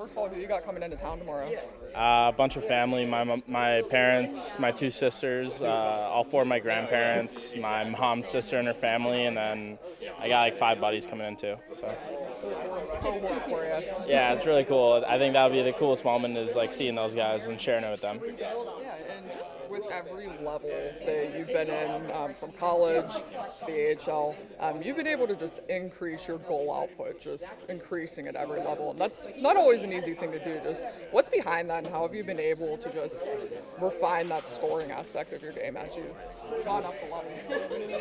First of all, who you got coming into town tomorrow? A bunch of family, my parents, my two sisters, all four of my grandparents, my mom's sister and her family, and then I got like 5 buddies coming in too. So Cohort for you. yeah, it's really cool. I think that would be the coolest moment is like seeing those guys and sharing it with them. Yeah, and just with every level that you've been in, from college to the AHL, you've been able to just increase your goal output, just increasing at every level. And that's not always an easy thing to do. Just what's behind that, and how have you been able to just refine that scoring aspect of your game as you've gone up the level?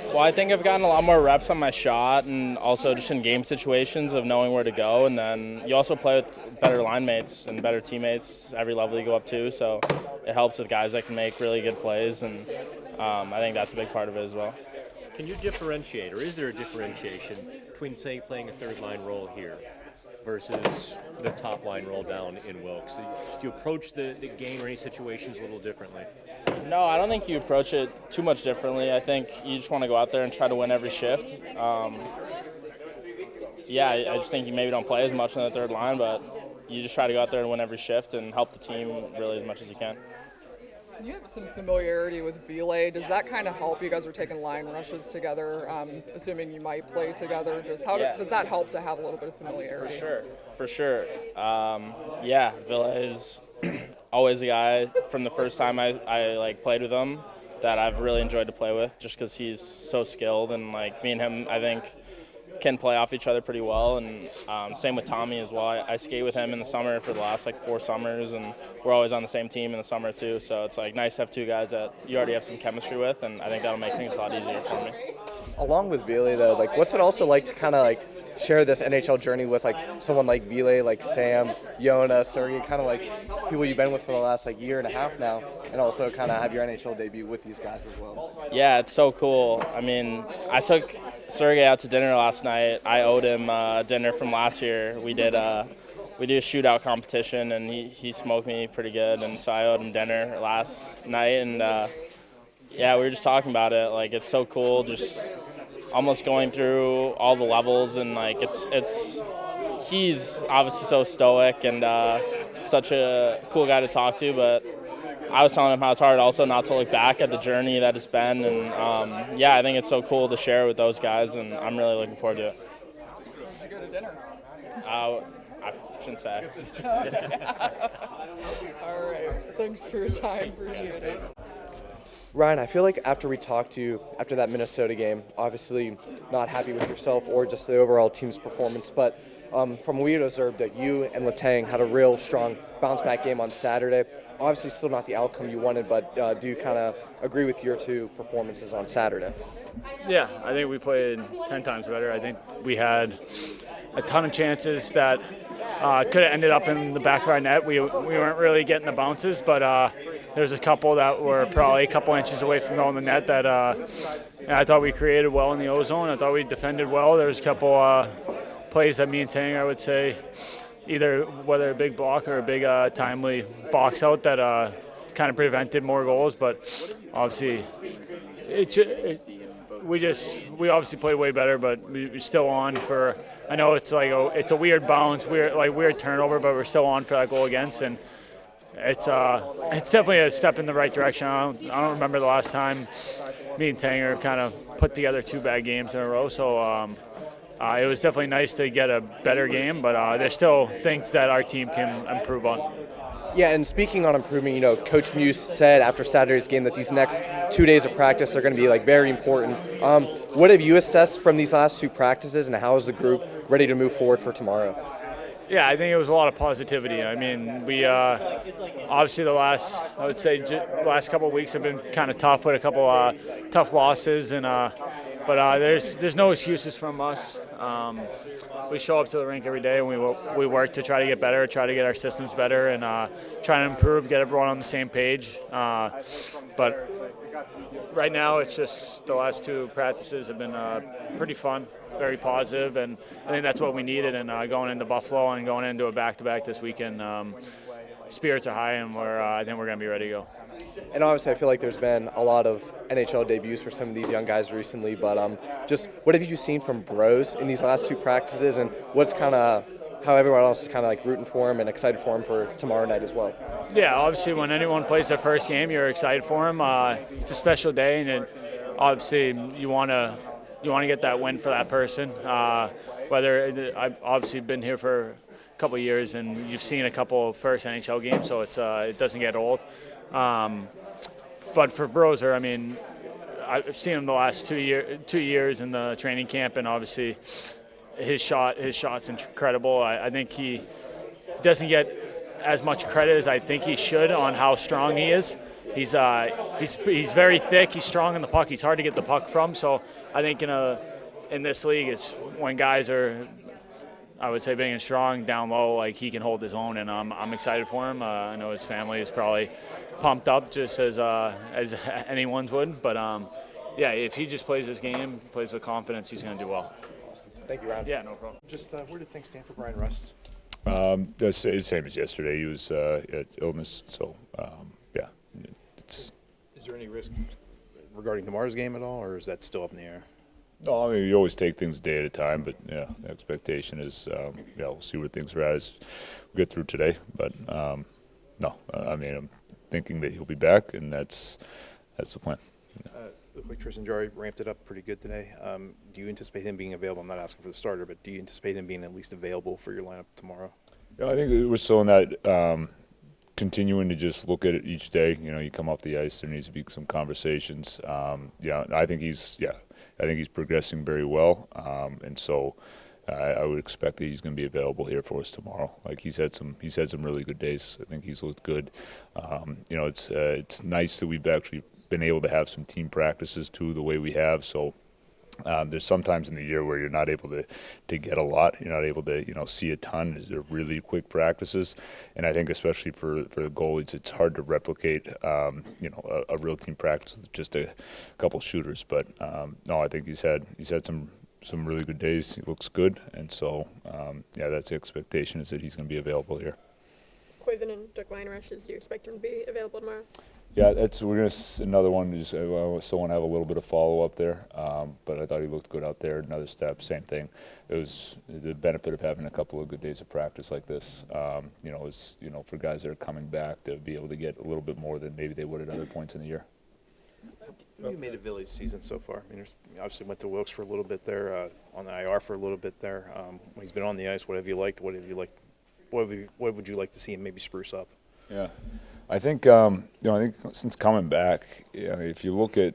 Well, I think I've gotten a lot more reps on my shot and also just in game situations of knowing where to go. And then you also play with better line mates and better teammates every level you go up to. So it helps with guys that can make really good plays. And I think that's a big part of it as well. Can you differentiate, or is there a differentiation between, say, playing a third-line role here versus the top-line role down in Wilkes? Do you approach the game or any situations a little differently? No, I don't think you approach it too much differently. I think you just want to go out there and try to win every shift. I just think you maybe don't play as much on the third line, but you just try to go out there and win every shift and help the team really as much as you can. You have some familiarity with Ville. Does that kind of help? You guys are taking line rushes together, assuming you might play together. Just does that help to have a little bit of familiarity? For sure. Ville is always a guy from the first time I played with him that I've really enjoyed to play with, just because he's so skilled, and like me and him, I think, can play off each other pretty well. And same with Tommy as well. I skate with him in the summer for the last 4 summers, and we're always on the same team in the summer too. So it's nice to have 2 guys that you already have some chemistry with, and I think that'll make things a lot easier for me. Along with Ville, though, what's it also like to kind of share this NHL journey with someone like Ville, like Sam, Yona, Sergey, kind of people you've been with for the last year and a half now, and also kind of have your NHL debut with these guys as well? Yeah, it's so cool. I mean, I took Sergey out to dinner last night. I owed him dinner from last year. We did a shootout competition, and he smoked me pretty good, and so I owed him dinner last night. And we were just talking about it. It's so cool, just almost going through all the levels, and he's obviously so stoic and such a cool guy to talk to, but I was telling him how it's hard also not to look back at the journey that it's been, and I think it's so cool to share with those guys, and I'm really looking forward to it. Did you go to dinner? I shouldn't say. All right. Thanks for your time. Appreciate it. Ryan, I feel like after we talked to you after that Minnesota game, obviously not happy with yourself or just the overall team's performance, but from what we had observed that you and Letang had a real strong bounce-back game on Saturday. Obviously still not the outcome you wanted, but do you kind of agree with your 2 performances on Saturday? Yeah, I think we played 10 times better. I think we had a ton of chances that could have ended up in the back of our net. We weren't really getting the bounces, but there's a couple that were probably a couple inches away from going in the net that I thought we created well in the O-zone. I thought we defended well. There was a couple plays that me and Tang, I would say, either whether a big block or a big timely box out that kind of prevented more goals. But obviously, we obviously played way better, but we're still on for. I know it's it's a weird bounce, weird turnover, but we're still on for that goal against, and it's definitely a step in the right direction. I don't remember the last time me and Tanger kind of put together 2 bad games in a row, so it was definitely nice to get a better game, but there's still things that our team can improve on. Yeah, and speaking on improving, Coach Muse said after Saturday's game that these next 2 days of practice are going to be very important. What have you assessed from these last 2 practices, and how is the group ready to move forward for tomorrow? Yeah, I think it was a lot of positivity. I mean, we obviously the last couple of weeks have been kind of tough with a couple tough losses, and but there's no excuses from us. We show up to the rink every day, and we work to try to get better, try to get our systems better, and try to improve, get everyone on the same page. But right now, it's just the last 2 practices have been pretty fun, very positive, and I think that's what we needed. And going into Buffalo and going into a back-to-back this weekend, spirits are high, and I think we're going to be ready to go. And obviously, I feel like there's been a lot of NHL debuts for some of these young guys recently, but just what have you seen from Broz in these last 2 practices, and what's kind of how everyone else is kind of like rooting for him and excited for him for tomorrow night as well. Yeah, obviously when anyone plays their first game, you're excited for him. It's a special day, and obviously you want to get that win for that person. I've obviously been here for a couple of years, and you've seen a couple of first NHL games, so it doesn't get old. But for Brozer, I mean, I've seen him the last 2 years in the training camp, and obviously his shot's incredible. I think he doesn't get as much credit as I think he should on how strong he is. He's very thick. He's strong in the puck. He's hard to get the puck from. So I think in this league, it's when guys are, I would say, big and strong down low, like he can hold his own, and I'm excited for him. I know his family is probably pumped up just as anyone's would. But yeah, if he just plays his game, plays with confidence, he's going to do well. Thank you, Ryan. Yeah, no problem. Just where do things stand for Brian Rust? The same as yesterday. He was at illness, so yeah. Is there any risk regarding tomorrow's game at all, or is that still up in the air? No, I mean you always take things a day at a time, but yeah, the expectation is yeah, we'll see where things are at as we get through today. But no, I mean I'm thinking that he'll be back, and that's the plan. Looked like Tristan Broz ramped it up pretty good today. Do you anticipate him being available? I'm not asking for the starter, but do you anticipate him being at least available for your lineup tomorrow? Yeah, I think we're still in that continuing to just look at it each day. You know, you come off the ice, there needs to be some conversations. Yeah, I think he's progressing very well, and so I would expect that he's going to be available here for us tomorrow. Like he's had some really good days. I think he's looked good. You know, it's nice that we've actually been able to have some team practices too, the way we have. So there's sometimes in the year where you're not able to get a lot. You're not able to see a ton. They're really quick practices, and I think especially for the goalies, it's hard to replicate a real team practice with just a couple shooters. But no, I think he's had some really good days. He looks good, and so yeah, that's the expectation is that he's going to be available here. Koivu and Doug Weinrush, do you expect him to be available tomorrow? Yeah, another one. Just I still want to have a little bit of follow up there, but I thought he looked good out there. Another step, same thing. It was the benefit of having a couple of good days of practice like this. For guys that are coming back to be able to get a little bit more than maybe they would at other points in the year. You made a Village season so far. I mean, obviously went to Wilkes for a little bit there, on the IR for a little bit there. When he's been on the ice, what have you liked? What would you like to see him maybe spruce up? Yeah. I think I think since coming back, if you look at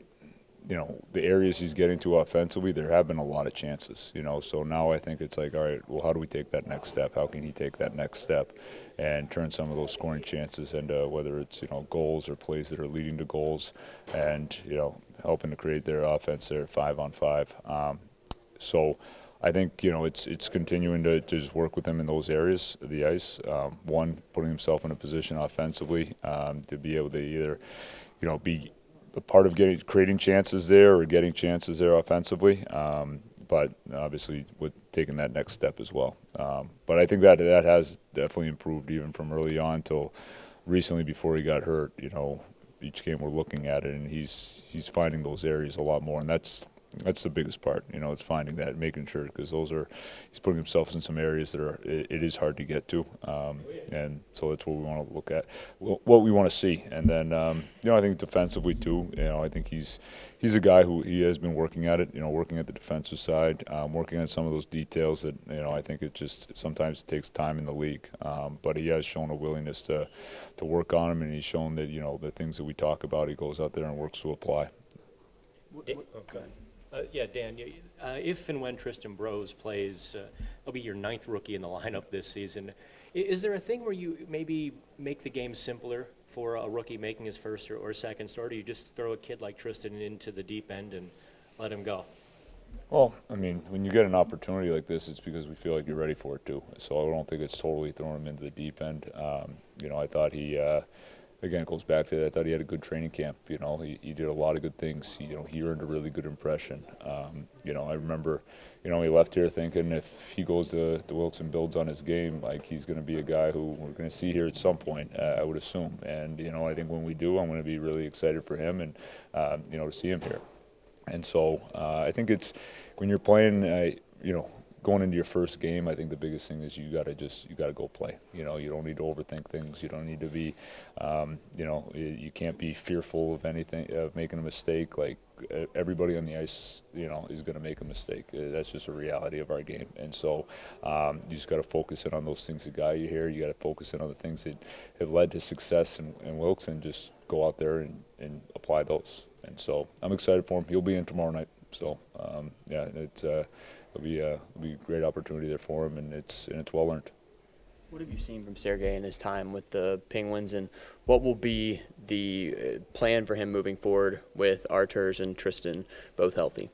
the areas he's getting to offensively, there have been a lot of chances. So now I think it's like, all right, well, how do we take that next step? How can he take that next step and turn some of those scoring chances into whether it's goals or plays that are leading to goals, and helping to create their offense there 5-on-5. So I think it's continuing to just work with him in those areas of the ice. One, putting himself in a position offensively to be able to either be a part of creating chances there or getting chances there offensively. But obviously with taking that next step as well. But I think that has definitely improved even from early on till recently before he got hurt. Each game we're looking at it, and he's finding those areas a lot more, and that's the biggest part. It's finding that, making sure, because he's putting himself in some areas that it is hard to get to, and so that's what we want to look at, what we want to see. And then I think defensively too. I think he's a guy who he has been working at it. Working at the defensive side, working on some of those details that I think it just sometimes takes time in the league. But he has shown a willingness to work on them, and he's shown that the things that we talk about, he goes out there and works to apply. Okay. Yeah, Dan, if and when Tristan Broz plays, he'll be your 9th rookie in the lineup this season. Is there a thing where you maybe make the game simpler for a rookie making his first or second start, or you just throw a kid like Tristan into the deep end and let him go? Well, I mean, when you get an opportunity like this, it's because we feel like you're ready for it too. So I don't think it's totally throwing him into the deep end. I thought he again, it goes back to that. I thought he had a good training camp. He did a lot of good things. He earned a really good impression. I remember, he left here thinking if he goes to Wilkes and builds on his game, like he's going to be a guy who we're going to see here at some point, I would assume. And, I think when we do, I'm going to be really excited for him and, to see him here. And so I think it's when you're playing, going into your first game, I think the biggest thing is you got to go play. You know, you don't need to overthink things. You don't need to be, you know, you can't be fearful of anything, of making a mistake. Like everybody on the ice, you know, is going to make a mistake. That's just a reality of our game. And so you just got to focus in on those things that got you here. You got to focus in on the things that have led to success in Wilkes, and just go out there and apply those. And so I'm excited for him. He'll be in tomorrow night. So yeah, it'll be a great opportunity there for him, and it's well earned. What have you seen from Sergei in his time with the Penguins, and what will be the plan for him moving forward with Arturs and Tristan both healthy?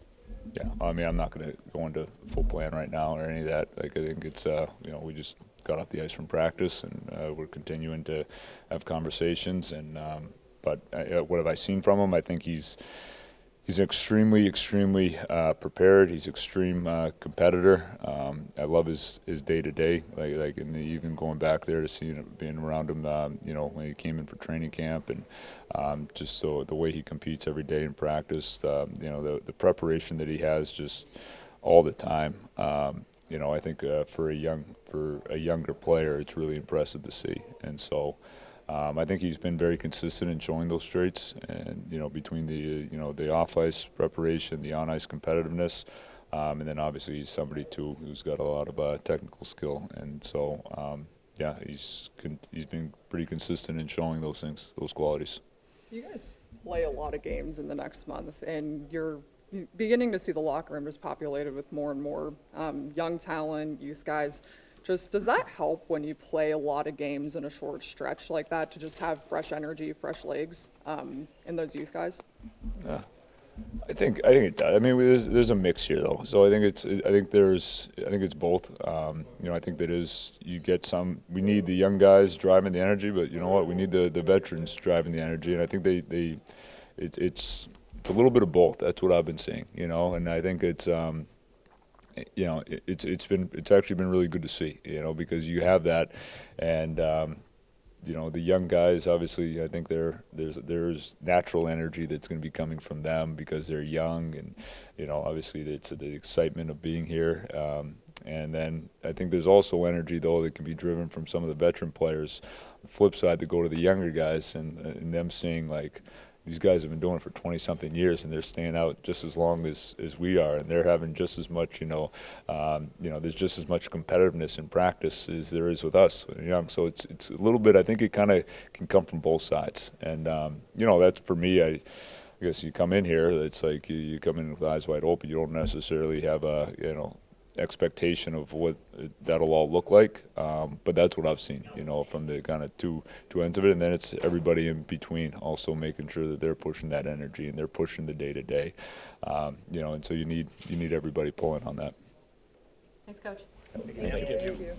Yeah, I mean, I'm not going to go into full plan right now or any of that. Like, I think it's, you know, we just got off the ice from practice, and we're continuing to have conversations. And but what have I seen from him? I think he's extremely prepared. He's extreme competitor. I love his day-to-day, like and even going back there to seeing him, being around him, you know, when he came in for training camp, and just so the way he competes every day in practice, you know, the preparation that he has just all the time. You know, I think for a younger player, it's really impressive to see. And so I think he's been very consistent in showing those traits, and you know, between the off-ice preparation, the on-ice competitiveness, and then obviously he's somebody too who's got a lot of technical skill, and so yeah, he's been pretty consistent in showing those things, those qualities. You guys play a lot of games in the next month, and you're beginning to see the locker room just populated with more and more young talent, youth guys. Just does that help when you play a lot of games in a short stretch like that, to just have fresh energy, fresh legs in those youth guys? Yeah, I think it does. I mean, there's a mix here though, so I think it's both. You know, I think that you get some. We need the young guys driving the energy, but you know what? We need the veterans driving the energy, and I think it's a little bit of both. That's what I've been seeing. You know, and I think it's. You know, it's actually been really good to see, you know, because you have that, and you know, the young guys, obviously I think there's natural energy that's going to be coming from them because they're young, and you know, obviously it's the excitement of being here, and then I think there's also energy though that can be driven from some of the veteran players. The flip side, to go to the younger guys and them seeing like, these guys have been doing it for 20-something years, and they're staying out just as long as we are, and they're having just as much, you know, there's just as much competitiveness in practice as there is with us, young. So it's a little bit. I think it kind of can come from both sides, and you know, that's for me. I guess you come in here, it's like you come in with eyes wide open. You don't necessarily have a, you know, expectation of what that'll all look like, but that's what I've seen, you know, from the kind of two ends of it, and then it's everybody in between also making sure that they're pushing that energy and they're pushing the day-to-day, you know, and so you need everybody pulling on that. Thanks, Coach. Thank you. Thank you.